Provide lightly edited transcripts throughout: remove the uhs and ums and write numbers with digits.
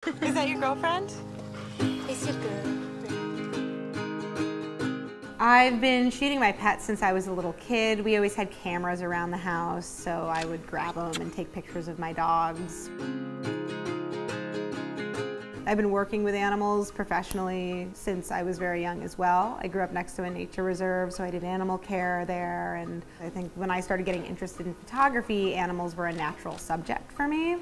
Is that your girlfriend? It's your girl. I've been shooting my pets since I was a little kid. We always had cameras around the house, so I would grab them and take pictures of my dogs. I've been working with animals professionally since I was very young as well. I grew up next to a nature reserve, so I did animal care there, and I think when I started getting interested in photography, animals were a natural subject for me.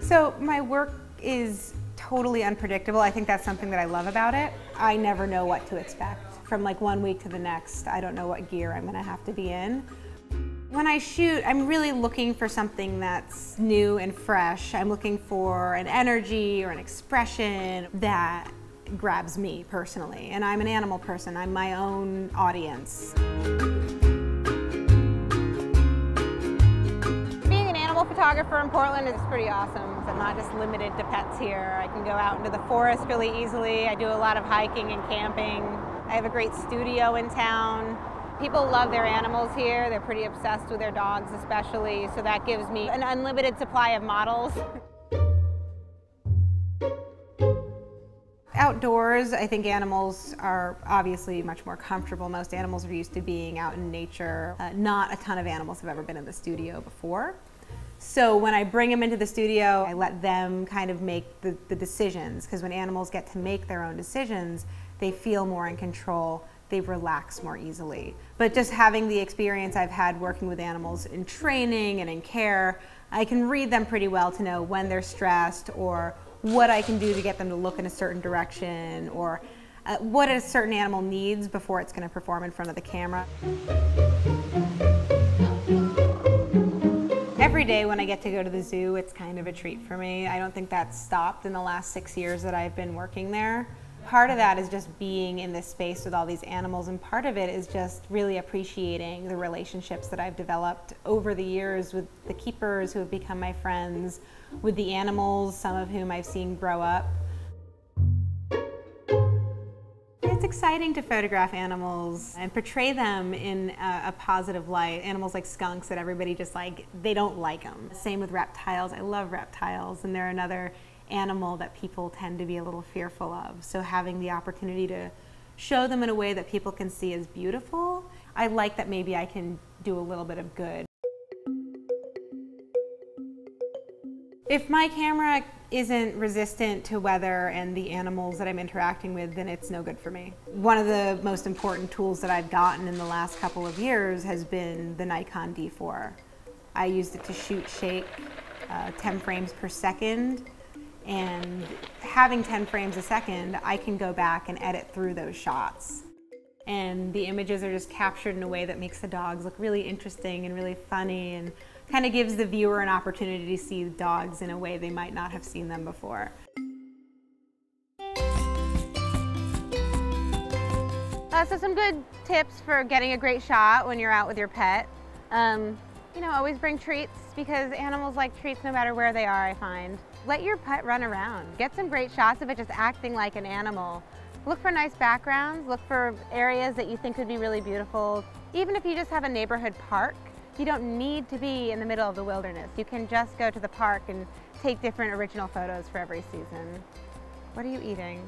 So my work is totally unpredictable. I think that's something that I love about it. I never know what to expect. From like one week to the next, I don't know what gear I'm gonna have to be in. When I shoot, I'm really looking for something that's new and fresh. I'm looking for an energy or an expression that grabs me personally. And I'm an animal person, I'm my own audience. Photographer in Portland is pretty awesome. I'm not just limited to pets here. I can go out into the forest really easily. I do a lot of hiking and camping. I have a great studio in town. People love their animals here. They're pretty obsessed with their dogs especially, so that gives me an unlimited supply of models. Outdoors, I think animals are obviously much more comfortable. Most animals are used to being out in nature. Not a ton of animals have ever been in the studio before. So when I bring them into the studio, I let them kind of make the decisions, because when animals get to make their own decisions, they feel more in control, they relax more easily. But just having the experience I've had working with animals in training and in care, I can read them pretty well to know when they're stressed, or what I can do to get them to look in a certain direction, or what a certain animal needs before it's going to perform in front of the camera. Every day when I get to go to the zoo, it's kind of a treat for me. I don't think that's stopped in the last 6 years that I've been working there. Part of that is just being in this space with all these animals, and part of it is just really appreciating the relationships that I've developed over the years with the keepers who have become my friends, with the animals, some of whom I've seen grow up. It's exciting to photograph animals and portray them in a positive light. Animals like skunks that everybody just they don't like them. Same with reptiles. I love reptiles, and they're another animal that people tend to be a little fearful of. So having the opportunity to show them in a way that people can see as beautiful, I like that maybe I can do a little bit of good. If my camera isn't resistant to weather and the animals that I'm interacting with, then it's no good for me. One of the most important tools that I've gotten in the last couple of years has been the Nikon D4. I used it to shoot shake 10 frames per second, and having 10 frames a second, I can go back and edit through those shots. And the images are just captured in a way that makes the dogs look really interesting and really funny, and kind of gives the viewer an opportunity to see the dogs in a way they might not have seen them before. So some good tips for getting a great shot when you're out with your pet. You know, always bring treats, because animals like treats no matter where they are, I find. Let your pet run around. Get some great shots of it just acting like an animal. Look for nice backgrounds, look for areas that you think would be really beautiful. Even if you just have a neighborhood park, you don't need to be in the middle of the wilderness. You can just go to the park and take different original photos for every season. What are you eating?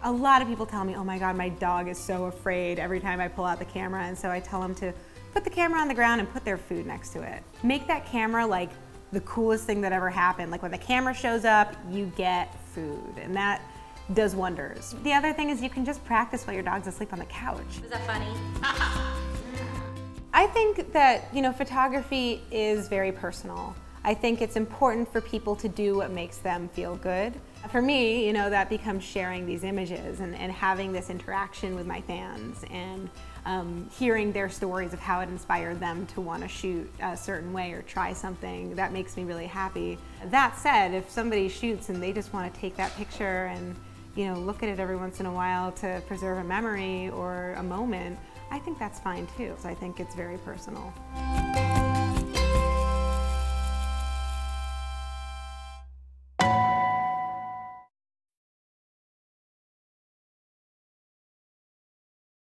A lot of people tell me, oh my God, my dog is so afraid every time I pull out the camera, and so I tell them to put the camera on the ground and put their food next to it. Make that camera like the coolest thing that ever happened. Like when the camera shows up, you get food, and that does wonders. The other thing is you can just practice while your dog's asleep on the couch. Was that funny? I think that, you know, photography is very personal. I think it's important for people to do what makes them feel good. For me, you know, that becomes sharing these images and having this interaction with my fans, and hearing their stories of how it inspired them to want to shoot a certain way or try something. That makes me really happy. That said, if somebody shoots and they just want to take that picture and, you know, look at it every once in a while to preserve a memory or a moment, I think that's fine too. So I think it's very personal.